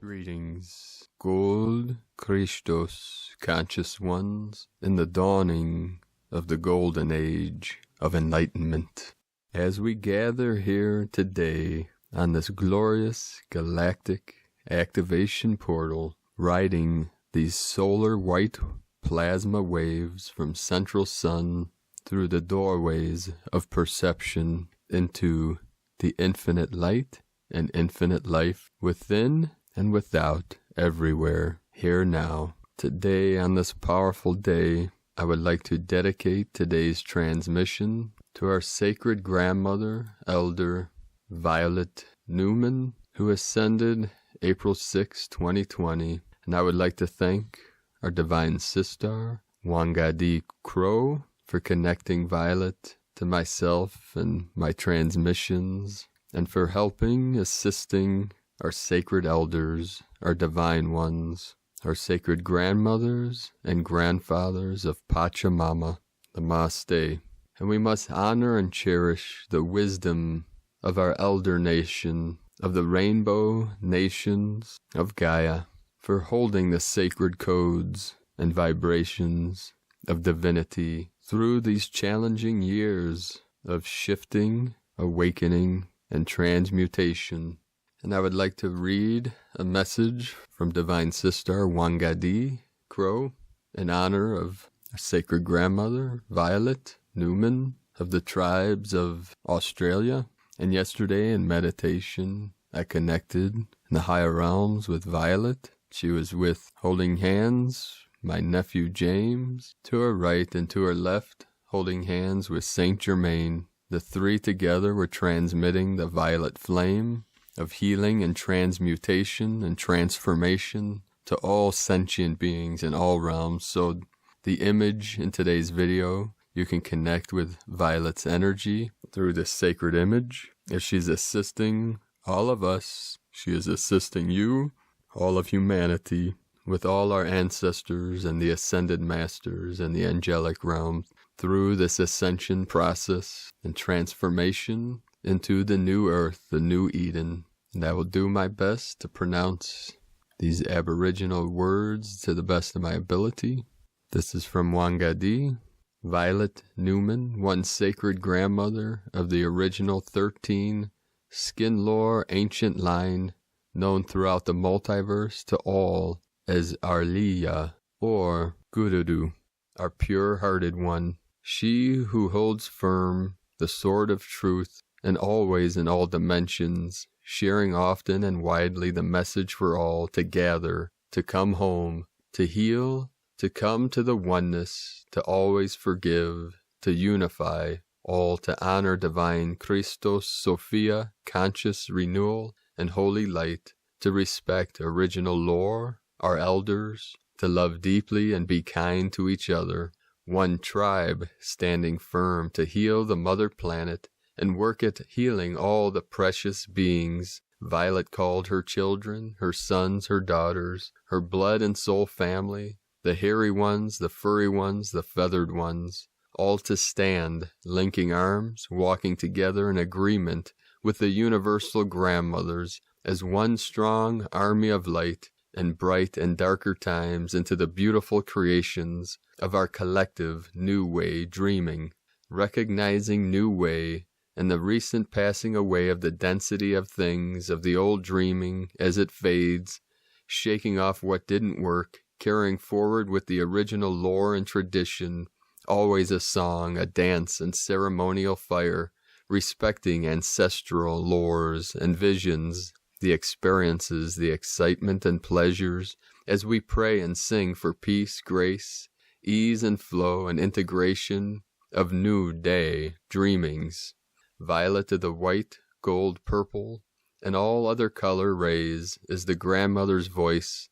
Greetings, gold Christos conscious ones, in the dawning of the golden age of enlightenment. As we gather here today on this glorious galactic activation portal, riding these solar white plasma waves from central sun through the doorways of perception into the infinite light and infinite life within and without, everywhere, here now. Today, on this powerful day, I would like to dedicate today's transmission to our sacred grandmother, Elder Violet Newman, who ascended April 6, 2020. And I would like to thank our divine sister, Wangadi Crow, for connecting Violet to myself and my transmissions, and for helping, assisting our sacred elders, our divine ones, our sacred grandmothers and grandfathers of Pachamama, Namaste. And we must honor and cherish the wisdom of our elder nation, of the rainbow nations of Gaia, for holding the sacred codes and vibrations of divinity through these challenging years of shifting, awakening, and transmutation. And I would like to read a message from Divine Sister Wangadi Crow in honor of our sacred grandmother, Violet Newman, of the tribes of Australia. And yesterday in meditation, I connected in the higher realms with Violet. She was with holding hands, my nephew James, to her right, and to her left, holding hands with Saint Germain. The three together were transmitting the violet flame of healing and transmutation and transformation to all sentient beings in all realms. So the image in today's video, you can connect with Violet's energy through this sacred image. If she's assisting all of us, she is assisting you, all of humanity, with all our ancestors and the ascended masters and the angelic realm through this ascension process and transformation into the new earth, the new Eden. And I will do my best to pronounce these Aboriginal words to the best of my ability. This is from Wangadi. Violet Newman, one sacred grandmother of the original 13 skin lore ancient line, known throughout the multiverse to all as Arliya or Gurudu, our pure-hearted one. She who holds firm the sword of truth and always in all dimensions, sharing often and widely the message for all to gather, to come home, to heal, to come to the oneness, to always forgive, to unify, all to honor divine Christos, Sophia, conscious renewal, and holy light, to respect original lore, our elders, to love deeply and be kind to each other, one tribe standing firm to heal the mother planet and work at healing all the precious beings Violet called her children, her sons, her daughters, her blood and soul family, the hairy ones, the furry ones, the feathered ones, all to stand, linking arms, walking together in agreement with the universal grandmothers as one strong army of light and bright and darker times into the beautiful creations of our collective new way dreaming, recognizing new way and the recent passing away of the density of things of the old dreaming as it fades, shaking off what didn't work, carrying forward with the original lore and tradition, always a song, a dance and ceremonial fire, respecting ancestral lores and visions, the experiences, the excitement and pleasures, as we pray and sing for peace, grace, ease and flow and integration of new day dreamings. Violet of the white, gold, purple, and all other color rays is the grandmother's voice,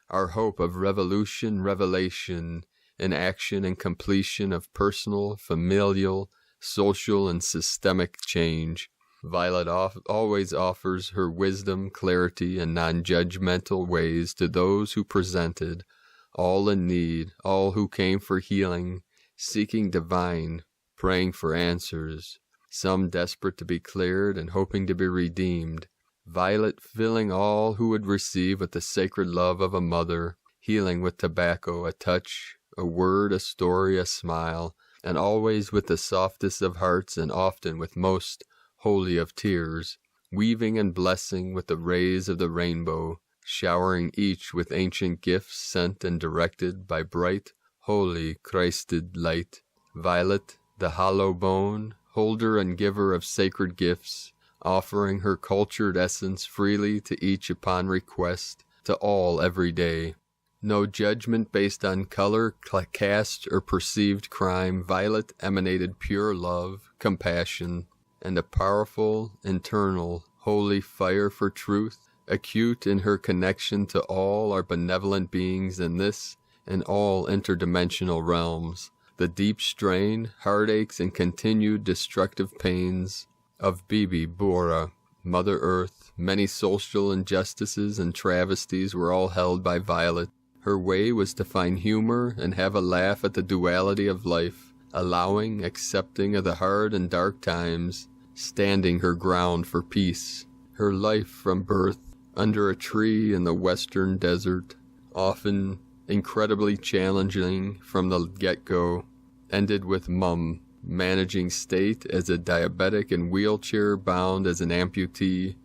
our hope of revolution, revelation, and action and completion of personal, familial, social, and systemic change. Violet always offers her wisdom, clarity, and non-judgmental ways to those who presented, all in need, all who came for healing, seeking divine, praying for answers, some desperate to be cleared and hoping to be redeemed. Violet filling all who would receive with the sacred love of a mother, healing with tobacco, a touch, a word, a story, a smile, and always with the softest of hearts and often with most holy of tears, weaving and blessing with the rays of the rainbow, showering each with ancient gifts sent and directed by bright, holy, Christed light. Violet, the hollow bone, holder and giver of sacred gifts, offering her cultured essence freely to each upon request, to all every day. No judgment based on color, caste, or perceived crime, Violet emanated pure love, compassion, and a powerful, internal, holy fire for truth, acute in her connection to all our benevolent beings in this and all interdimensional realms. The deep strain, heartaches, and continued destructive pains of Bibi Bora, Mother Earth, many social injustices and travesties were all held by Violet. Her way was to find humor and have a laugh at the duality of life, allowing, accepting of the hard and dark times, standing her ground for peace. Her life from birth, under a tree in the western desert, often incredibly challenging from the get-go, ended with Mum, managing state as a diabetic and wheelchair-bound as an amputee.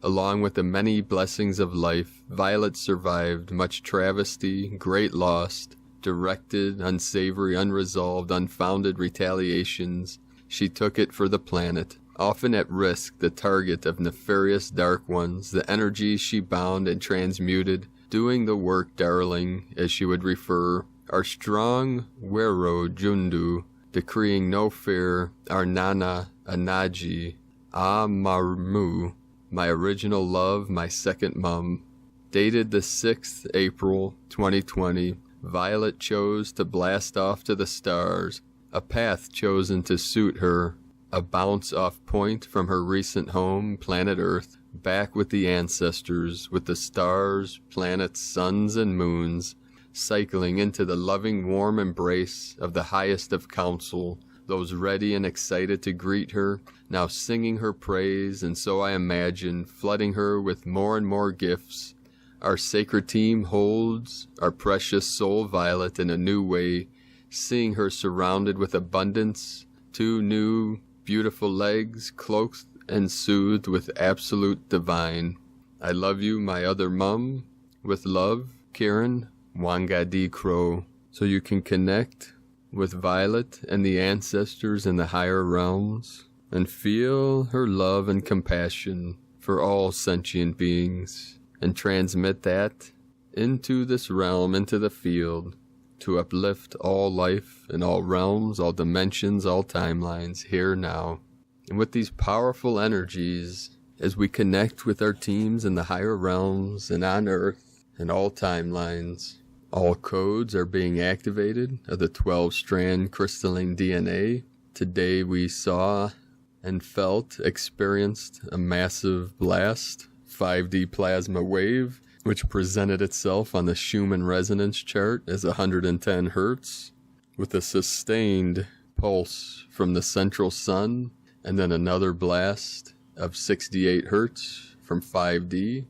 Along with the many blessings of life, Violet survived much travesty, great loss, directed, unsavory, unresolved, unfounded retaliations. She took it for the planet, often at risk, the target of nefarious dark ones, the energies she bound and transmuted, doing the work, darling, as she would refer, our strong Wero Jundu, decreeing no fear, our Nana Anaji, Marmu, my original love, my second mum. Dated the 6th April 2020, Violet chose to blast off to the stars, a path chosen to suit her, a bounce off point from her recent home, planet Earth, back with the ancestors, with the stars, planets, suns, and moons, cycling into the loving warm embrace of the highest of counsel, those ready and excited to greet her, now singing her praise, and so I imagine, flooding her with more and more gifts. Our sacred team holds our precious soul Violet in a new way, seeing her surrounded with abundance, 2 new, beautiful legs, cloaked and soothed with absolute divine. I love you, my other mum. With love, Kieran Wangadi Crow. So you can connect with Violet and the ancestors in the higher realms and feel her love and compassion for all sentient beings and transmit that into this realm, into the field, to uplift all life in all realms, all dimensions, all timelines, here now. And with these powerful energies, as we connect with our teams in the higher realms and on Earth and all timelines, all codes are being activated of the 12-strand crystalline DNA. Today we saw and felt, experienced a massive blast, 5D plasma wave, which presented itself on the Schumann resonance chart as 110 Hertz, with a sustained pulse from the central sun, and then another blast of 68 Hertz from 5D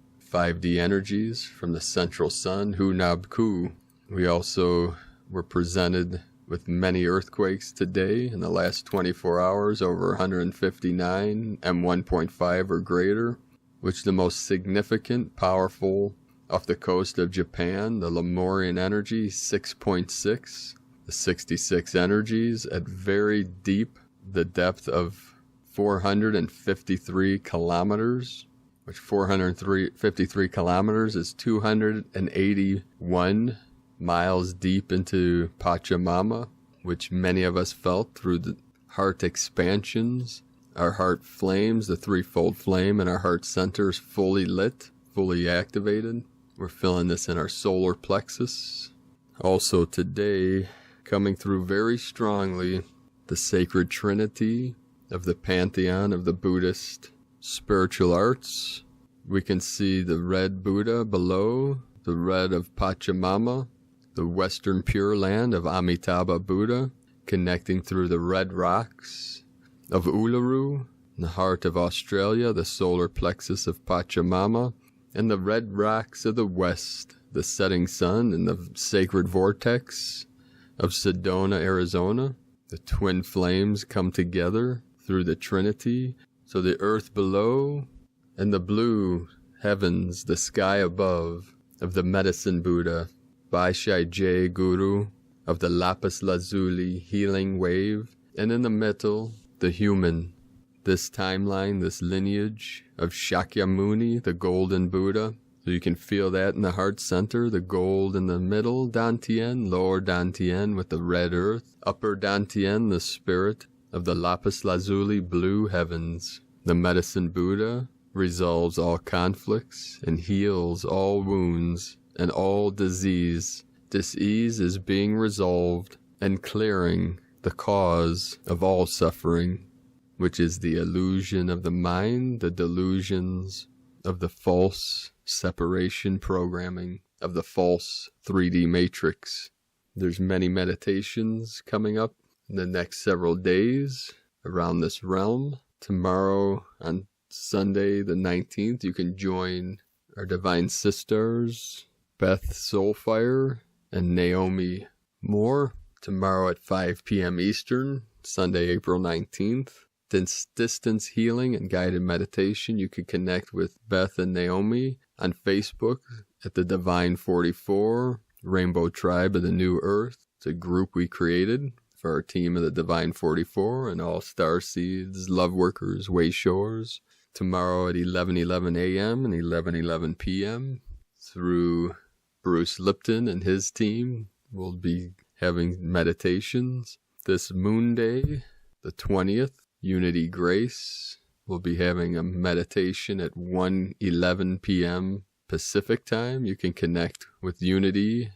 energies from the central sun, Hunabku. We also were presented with many earthquakes today in the last 24 hours, over 159 M1.5 or greater, which the most significant, powerful, off the coast of Japan, the Lemurian energy, 6.6, the 66 energies at very deep, the depth of 453 kilometers, which 453 kilometers is 281 miles deep into Pachamama, which many of us felt through the heart expansions. Our heart flames, the threefold flame in our heart center is fully lit, fully activated. We're feeling this in our solar plexus. Also today, coming through very strongly, the sacred trinity of the pantheon of the Buddhist spiritual arts. We can see the red Buddha below, the red of Pachamama, the western pure land of Amitabha Buddha, connecting through the red rocks of Uluru, In the heart of Australia, the solar plexus of Pachamama, and the red rocks of the west, the setting sun and the sacred vortex of Sedona, Arizona. The twin flames come together through the Trinity, so the earth below and the blue heavens, the sky above, of the medicine Buddha, Baishai J Guru, of the lapis lazuli healing wave, and in the middle, the human. This timeline, this lineage of Shakyamuni, the golden Buddha. So you can feel that in the heart center, the gold in the middle, Dantian, lower Dantian with the red earth, upper Dantian, the spirit of the lapis lazuli blue heavens. The medicine Buddha resolves all conflicts and heals all wounds and all disease. Disease is being resolved and clearing the cause of all suffering, which is the illusion of the mind, the delusions of the false separation programming, of the false 3D matrix. There's many meditations coming up in the next several days around this realm. Tomorrow on Sunday the 19th, you can join our divine sisters, Beth Soulfire and Naomi Moore, tomorrow at 5 p.m. Eastern, Sunday, April 19th. Distance healing and guided meditation. You can connect with Beth and Naomi on Facebook at the Divine 44 Rainbow Tribe of the New Earth. It's a group we created for our team of the Divine 44 and all Starseeds, Loveworkers, Wayshores. Tomorrow at 11:11 a.m. and 11:11 p.m. through Bruce Lipton and his team. We'll be having meditations. This moon day, the 20th, Unity Grace, will be having a meditation at 1:11 p.m. Pacific time. You can connect with Unity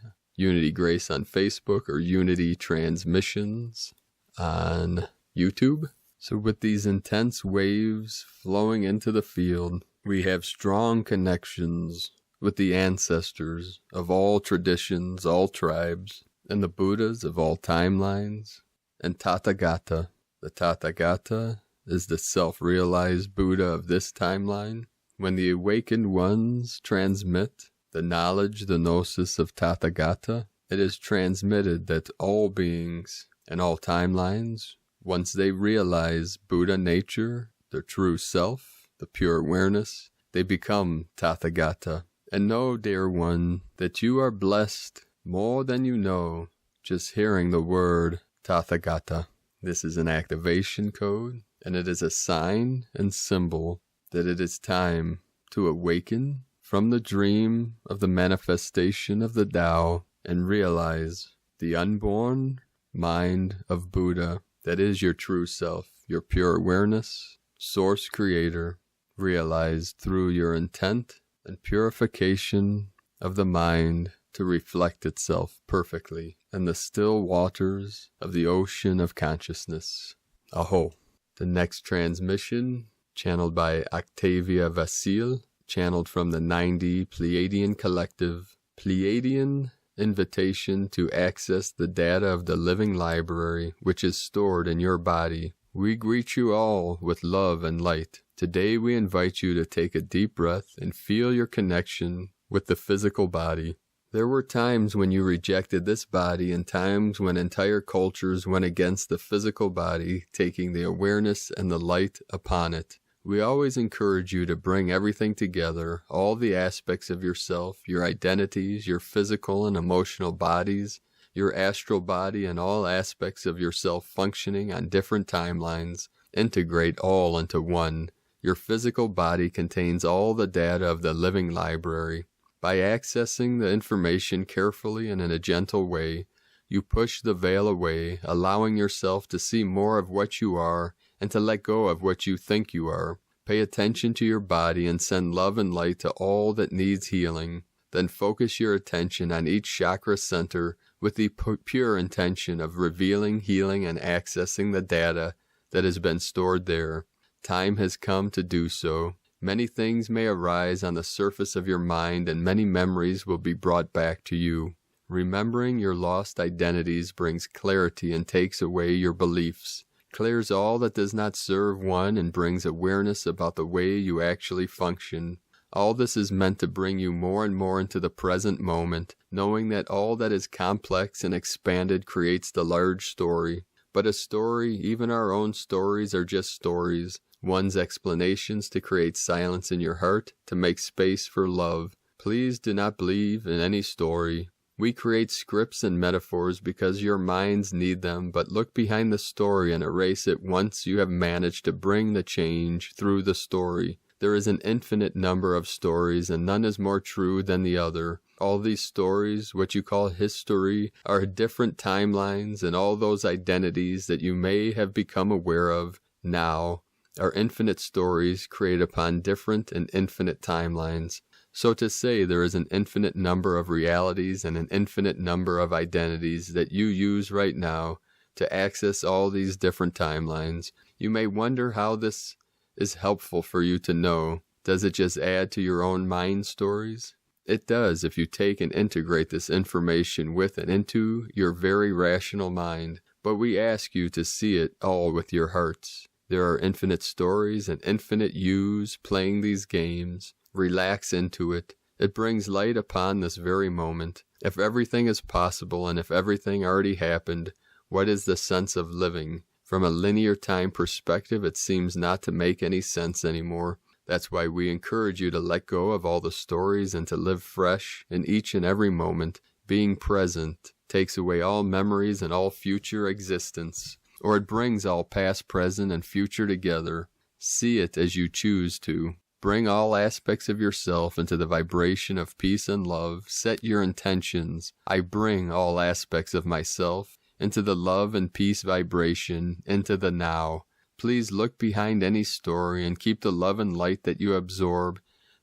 Grace on Facebook, or Unity Transmissions on YouTube. So with these intense waves flowing into the field, we have strong connections with the ancestors of all traditions, all tribes, and the Buddhas of all timelines, and Tathagata. The Tathagata is the self-realized Buddha of this timeline. When the awakened ones transmit the knowledge, the gnosis of Tathagata, it is transmitted that all beings and all timelines, once they realize Buddha nature, their true self, the pure awareness, they become Tathagata. And know, dear one, that you are blessed more than you know just hearing the word Tathagata. This is an activation code, and it is a sign and symbol that it is time to awaken from the dream of the manifestation of the Tao and realize the unborn mind of Buddha that is your true self, your pure awareness, source creator, realized through your intent and purification of the mind to reflect itself perfectly in the still waters of the ocean of consciousness. Aho. The next transmission, channeled by Octavia Vasile, channeled from the 90 Pleiadian Collective, Pleiadian invitation to access the data of the living library which is stored in your body. We greet you all with love and light. Today we invite you to take a deep breath and feel your connection with the physical body. There were times when you rejected this body and times when entire cultures went against the physical body, taking the awareness and the light upon it. We always encourage you to bring everything together, all the aspects of yourself, your identities, your physical and emotional bodies, your astral body, and all aspects of yourself functioning on different timelines. Integrate all into one. Your physical body contains all the data of the living library. By accessing the information carefully and in a gentle way, you push the veil away, allowing yourself to see more of what you are and to let go of what you think you are. Pay attention to your body and send love and light to all that needs healing. Then focus your attention on each chakra center with the pure intention of revealing, healing, and accessing the data that has been stored there. Time has come to do so. Many things may arise on the surface of your mind, and many memories will be brought back to you. Remembering your lost identities brings clarity and takes away your beliefs. clears all that does not serve one, and brings awareness about the way you actually function. All this is meant to bring you more and more into the present moment, knowing that all that is complex and expanded creates the large story. But a story, even our own stories, are just stories. One's explanations to create silence in your heart, to make space for love. Please do not believe in any story. We create scripts and metaphors because your minds need them, but look behind the story and erase it once you have managed to bring the change through the story. There is an infinite number of stories, and none is more true than the other. All these stories, what you call history, are different timelines, and all those identities that you may have become aware of now are infinite stories created upon different and infinite timelines. So to say there is an infinite number of realities and an infinite number of identities that you use right now to access all these different timelines, you may wonder how this is helpful for you to know. Does it just add to your own mind stories? It does if you take and integrate this information with and into your very rational mind, but we ask you to see it all with your hearts. There are infinite stories and infinite yous playing these games. Relax into it. It brings light upon this very moment. If everything is possible and if everything already happened, what is the sense of living? From a linear time perspective, it seems not to make any sense anymore. That's why we encourage you to let go of all the stories and to live fresh in each and every moment. Being present takes away all memories and all future existence, or it brings all past, present, and future together. See it as you choose to. Bring all aspects of yourself into the vibration of peace and love. Set your intentions. I bring all aspects of myself into the love and peace vibration, into the now. Please look behind any story and keep the love and light that you absorb,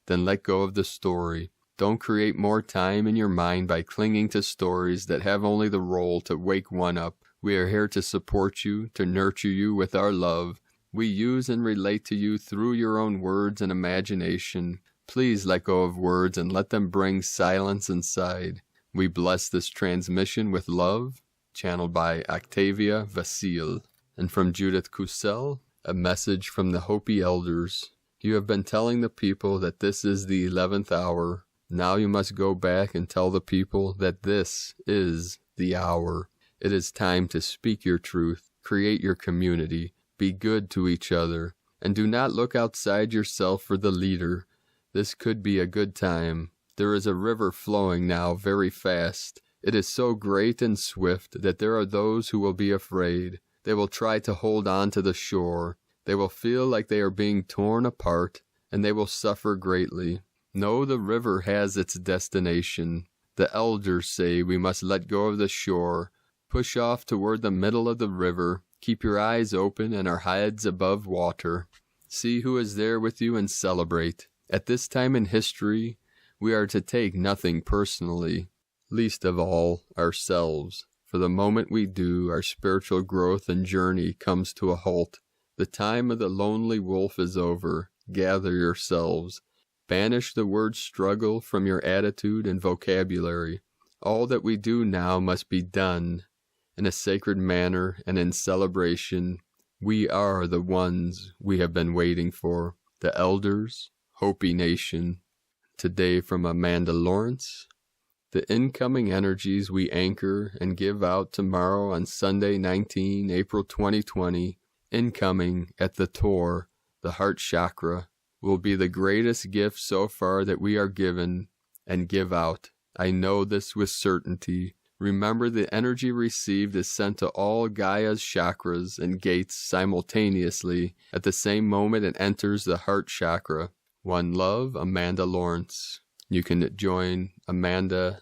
then let go of the story. Don't create more time in your mind by clinging to stories that have only the role to wake one up. We are here to support you, to nurture you with our love. We use and relate to you through your own words and imagination. Please let go of words and let them bring silence inside. We bless this transmission with love, channeled by Octavia Vasile. And from Judith Kusel, a message from the Hopi elders. You have been telling the people that this is the 11th hour. Now you must go back and tell the people that this is the hour. It is time to speak your truth, create your community, be good to each other, and do not look outside yourself for the leader. This could be a good time. There is a river flowing now very fast. It is so great and swift that there are those who will be afraid. They will try to hold on to the shore. They will feel like they are being torn apart, and they will suffer greatly. No, the river has its destination. The elders say we must let go of the shore, push off toward the middle of the river, keep your eyes open and our heads above water. See who is there with you and celebrate. At this time in history, we are to take nothing personally, least of all ourselves. For the moment we do, our spiritual growth and journey comes to a halt. The time of the lonely wolf is over. Gather yourselves. Banish the word struggle from your attitude and vocabulary. All that we do now must be done in a sacred manner and in celebration. We are the ones we have been waiting for, the elders, Hopi Nation. Today from Amanda Lawrence. The incoming energies we anchor and give out tomorrow on Sunday 19 April 2020, incoming at the Tor, the heart chakra, will be the greatest gift so far that we are given and give out. I know this with certainty. Remember, the energy received is sent to all Gaia's chakras and gates simultaneously. At the same moment it enters the heart chakra. One love, Amanda Lawrence. You can join Amanda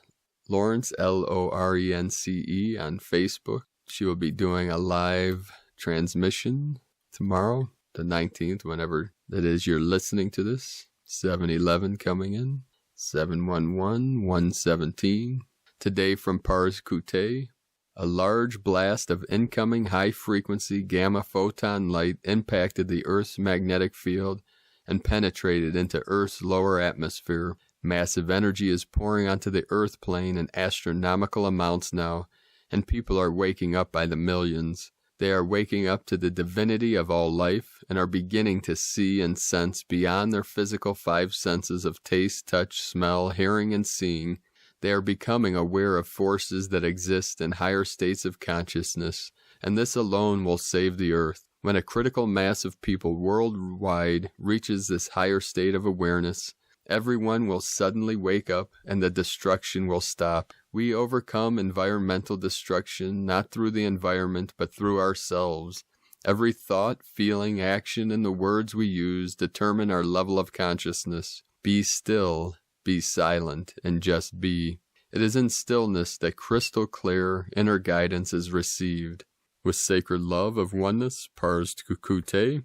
Lawrence, Lorence, on Facebook. She will be doing a live transmission tomorrow, the 19th, whenever it is you're listening to this. 711 coming in, 711, 117. Today from Pars Kute, a large blast of incoming high-frequency gamma photon light impacted the Earth's magnetic field and penetrated into Earth's lower atmosphere. Massive energy is pouring onto the Earth plane in astronomical amounts now, and people are waking up by the millions. They are waking up to the divinity of all life and are beginning to see and sense beyond their physical five senses of taste, touch, smell, hearing, and seeing. They are becoming aware of forces that exist in higher states of consciousness, and this alone will save the earth. When a critical mass of people worldwide reaches this higher state of awareness, everyone will suddenly wake up and the destruction will stop. We overcome environmental destruction not through the environment but through ourselves. Every thought, feeling, action, and the words we use determine our level of consciousness. Be still, be silent, and just be. It is in stillness that crystal clear inner guidance is received. With sacred love of oneness, Pars Kukute,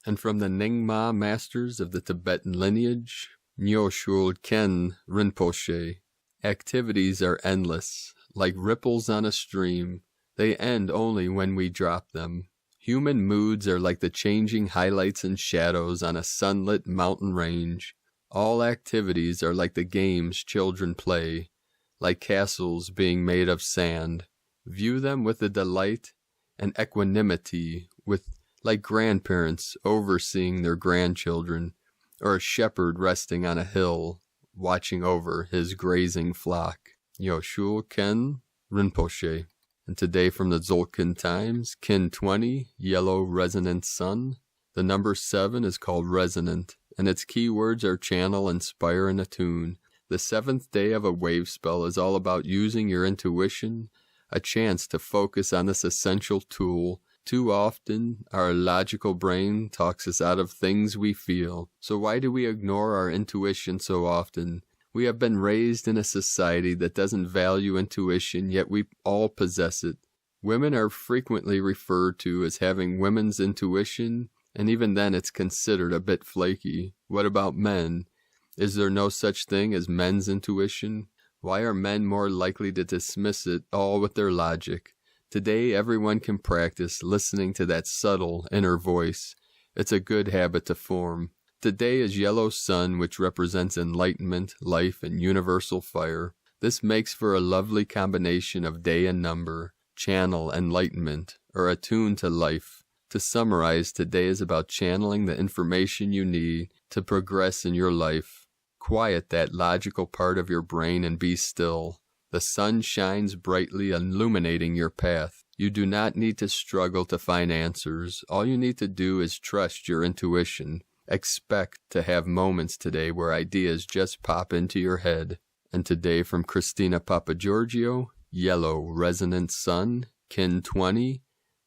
and from the Nyingma masters of the Tibetan lineage, Nyoshul Ken Rinpoche. Activities are endless, like ripples on a stream. They end only when we drop them. Human moods are like the changing highlights and shadows on a sunlit mountain range. All activities are like the games children play, like castles being made of sand. View them with a delight and equanimity, like grandparents overseeing their grandchildren, or a shepherd resting on a hill, watching over his grazing flock. Yoshul Ken Rinpoche. And today from the Dzolk'in Times, Kin 20, Yellow Resonant Sun. The number 7 is called Resonant, and its keywords are channel, inspire, and attune. The 7th day of a wave spell is all about using your intuition, a chance to focus on this essential tool. Too often, our logical brain talks us out of things we feel. So why do we ignore our intuition so often? We have been raised in a society that doesn't value intuition, yet we all possess it. Women are frequently referred to as having women's intuition, and even then it's considered a bit flaky. What about men? Is there no such thing as men's intuition? Why are men more likely to dismiss it all with their logic? Today, everyone can practice listening to that subtle inner voice. It's a good habit to form. Today is yellow sun, which represents enlightenment, life, and universal fire. This makes for a lovely combination of day and number, channel enlightenment, or attune to life. To summarize, today is about channeling the information you need to progress in your life. Quiet that logical part of your brain and be still. The sun shines brightly, illuminating your path. You do not need to struggle to find answers. All you need to do is trust your intuition. Expect to have moments today where ideas just pop into your head. And today from Christina Papagiorgio, Yellow Resonant Sun, Kin 20,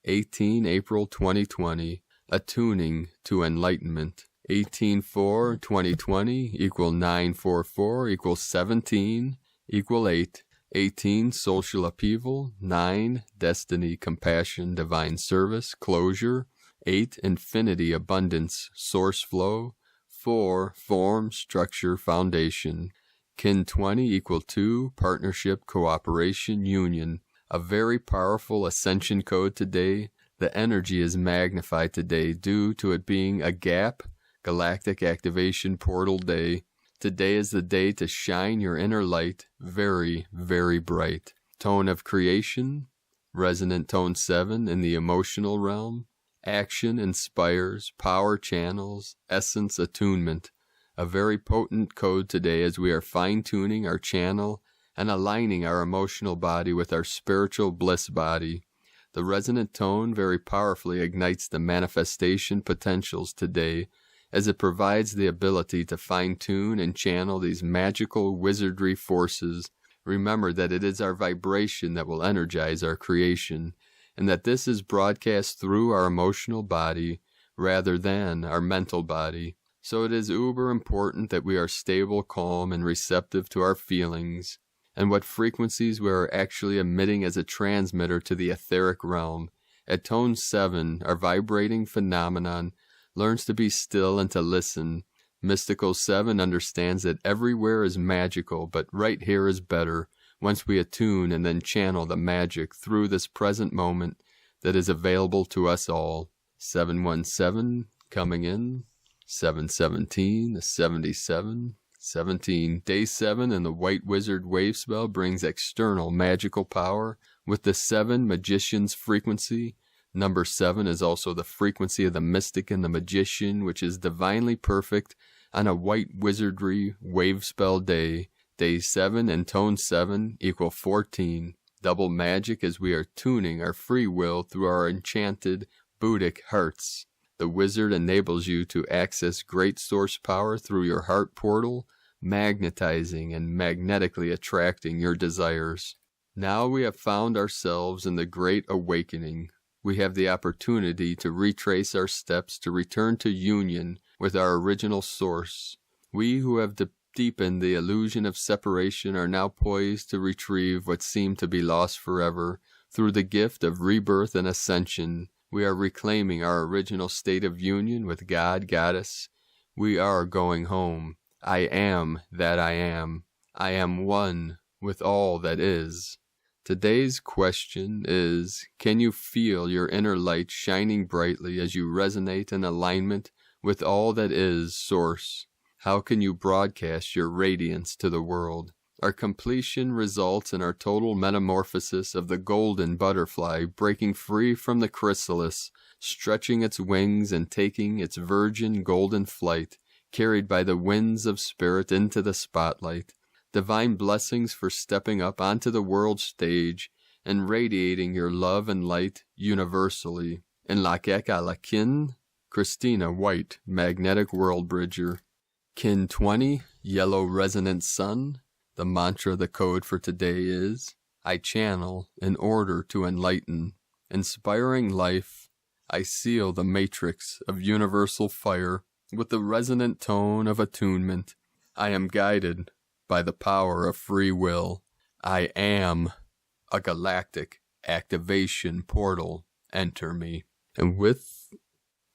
18 April 2020, Attuning to Enlightenment. 18-4-2020 equal 944 equals 17 equal 8. 18 Social Upheaval. 9 Destiny, Compassion, Divine Service, Closure. 8 Infinity, Abundance, Source Flow. 4 Form, Structure, Foundation. Kin 20 equal 2 Partnership, Cooperation, Union. A very powerful ascension code today. The energy is magnified today due to it being a gap, Galactic Activation Portal Day. Today is the day to shine your inner light very, very bright. Tone of Creation, Resonant Tone 7 in the emotional realm. Action inspires, power channels, essence attunement. A very potent code today as we are fine-tuning our channel and aligning our emotional body with our spiritual bliss body. The resonant tone very powerfully ignites the manifestation potentials today, as it provides the ability to fine-tune and channel these magical wizardry forces. Remember that it is our vibration that will energize our creation, and that this is broadcast through our emotional body rather than our mental body. So it is uber important that we are stable, calm, and receptive to our feelings, and what frequencies we are actually emitting as a transmitter to the etheric realm. At tone 7, our vibrating phenomenon learns to be still and to listen. Mystical 7 understands that everywhere is magical, but right here is better, once we attune and then channel the magic through this present moment that is available to us all. 717 coming in, 717, 77, 17. Day 7 and the White Wizard Wave Spell brings external magical power with the 7 Magician's frequency. Number 7 is also the frequency of the mystic and the magician, which is divinely perfect on a white wizardry wave spell day. Day 7 and tone 7 equal 14. Double magic as we are tuning our free will through our enchanted Buddhic hearts. The wizard enables you to access great source power through your heart portal, magnetizing and magnetically attracting your desires. Now we have found ourselves in the Great Awakening. We have the opportunity to retrace our steps to return to union with our original source. We who have deepened the illusion of separation are now poised to retrieve what seemed to be lost forever. Through the gift of rebirth and ascension, we are reclaiming our original state of union with God, Goddess. We are going home. I am that I am. I am one with all that is. Today's question is, can you feel your inner light shining brightly as you resonate in alignment with all that is Source? How can you broadcast your radiance to the world? Our completion results in our total metamorphosis of the golden butterfly breaking free from the chrysalis, stretching its wings and taking its virgin golden flight, carried by the winds of spirit into the spotlight. Divine blessings for stepping up onto the world stage and radiating your love and light universally. In Icke Alakin, Christina White, Magnetic World Bridger. Kin 20, Yellow Resonant Sun. The mantra, the code for today is, I channel in order to enlighten. Inspiring life, I seal the matrix of universal fire with the resonant tone of attunement. I am guided by the power of free will. I am a galactic activation portal. Enter me. And with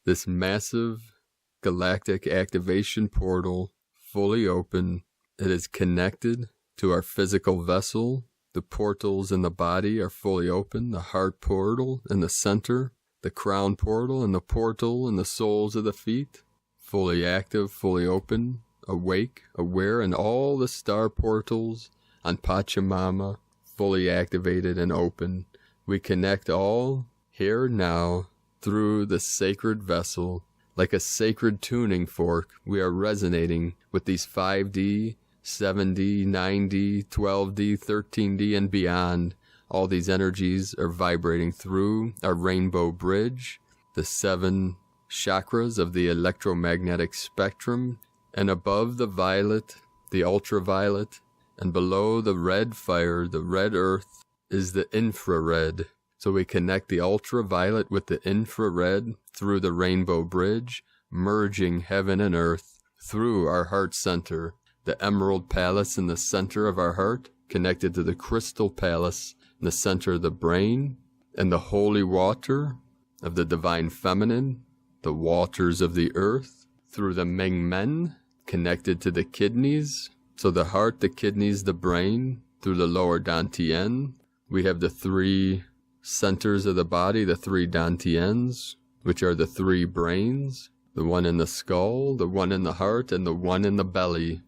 this massive galactic activation portal fully open, it is connected to our physical vessel. The portals in the body are fully open. The heart portal in the center, the crown portal and the portal in the soles of the feet, fully active, fully open, awake, aware, and all the star portals on Pachamama, fully activated and open. We connect all here now through the sacred vessel. Like a sacred tuning fork, we are resonating with these 5D, 7D, 9D, 12D, 13D, and beyond. All these energies are vibrating through our rainbow bridge, the 7 chakras of the electromagnetic spectrum, and above the violet, the ultraviolet, and below the red fire, the red earth, is the infrared. So we connect the ultraviolet with the infrared through the rainbow bridge, merging heaven and earth through our heart center. The emerald palace in the center of our heart, connected to the crystal palace in the center of the brain, and the holy water of the divine feminine, the waters of the earth, through the Mengmen, connected to the kidneys. So the heart, the kidneys, the brain, through the lower Dantian. We have the 3 centers of the body, the 3 Dantians, which are the 3 brains, the one in the skull, the one in the heart, and the one in the belly.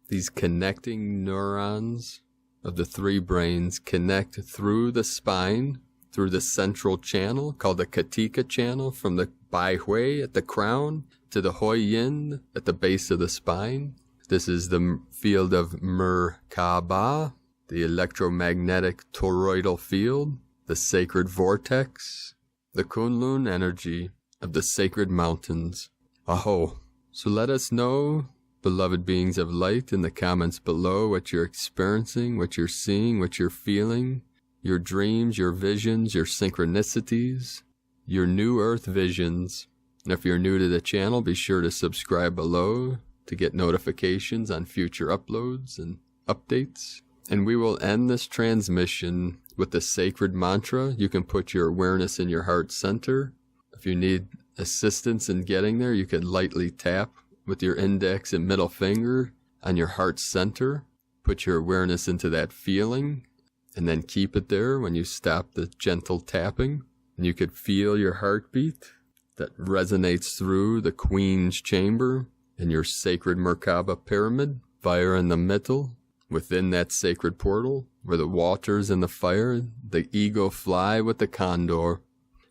These connecting neurons of the 3 brains connect through the spine, through the central channel called the Katika channel, from the Bai Hui at the crown to the Hoi Yin at the base of the spine. This is the field of Merkaba, the electromagnetic toroidal field, the sacred vortex, the Kunlun energy of the sacred mountains. Aho. So let us know, beloved beings of light, in the comments below what you're experiencing, what you're seeing, what you're feeling, your dreams, your visions, your synchronicities, your new earth visions. And if you're new to the channel, be sure to subscribe below to get notifications on future uploads and updates. And we will end this transmission with the sacred mantra. You can put your awareness in your heart center. If you need assistance in getting there, you can lightly tap with your index and middle finger on your heart center. Put your awareness into that feeling and then keep it there when you stop the gentle tapping. And you could feel your heartbeat that resonates through the Queen's Chamber in your sacred Merkaba pyramid, fire in the middle. Within that sacred portal, where the waters and the fire, the eagle fly with the condor.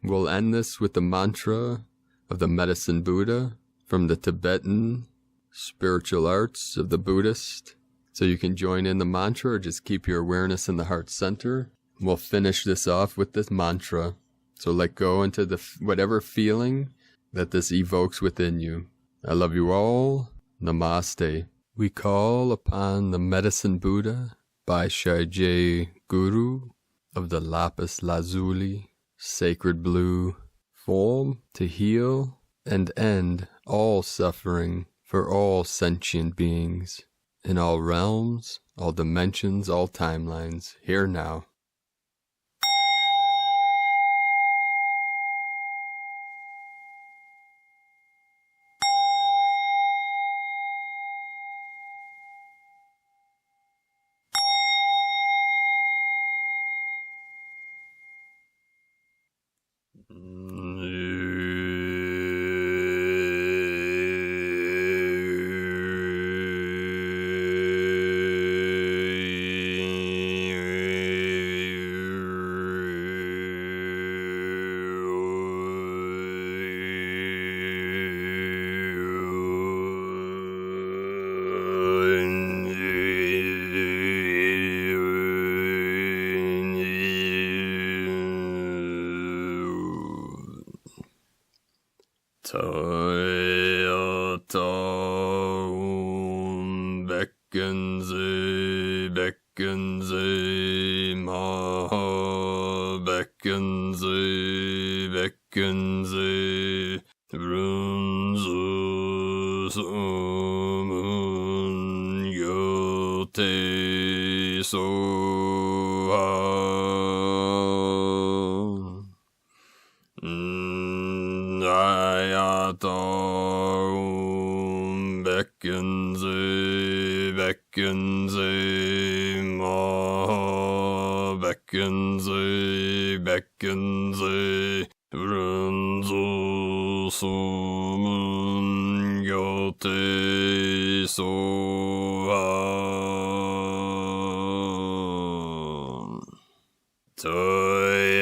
We'll end this with the mantra of the Medicine Buddha from the Tibetan spiritual arts of the Buddhist. So you can join in the mantra or just keep your awareness in the heart center. We'll finish this off with this mantra. So let go into the whatever feeling that this evokes within you. I love you all. Namaste. We call upon the Medicine Buddha by Shaiji Guru of the Lapis Lazuli, sacred blue form to heal and end all suffering for all sentient beings in all realms, all dimensions, all timelines, here now. Toyota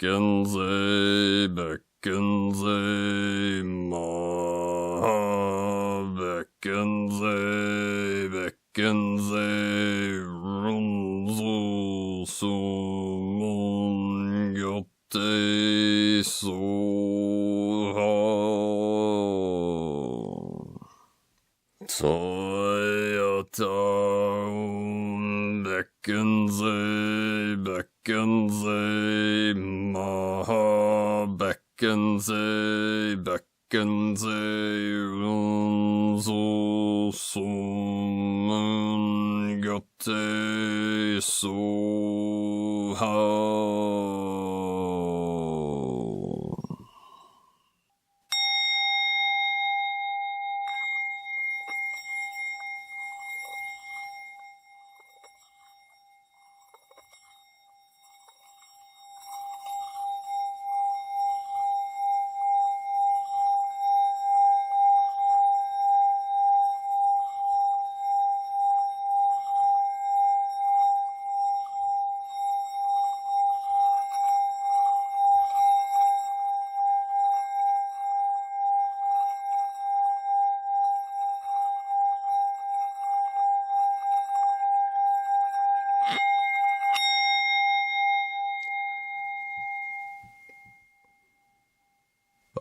Bekkenze, Bekkenze, Ma, Bekkenze, Bekkenze, Runzo, Sumun, Yote, Soha, Toyota, Bekkenze, Bekkenze, Maha, Bekkenze, Bekkenze, Runzo, Sumun, Yote, Soha.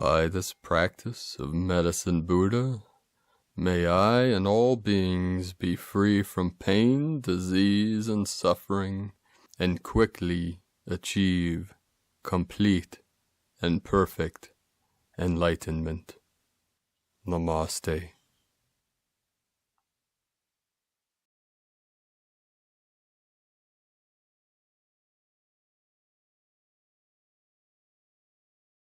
By this practice of medicine Buddha, may I and all beings be free from pain, disease, and suffering, and quickly achieve complete and perfect enlightenment. Namaste.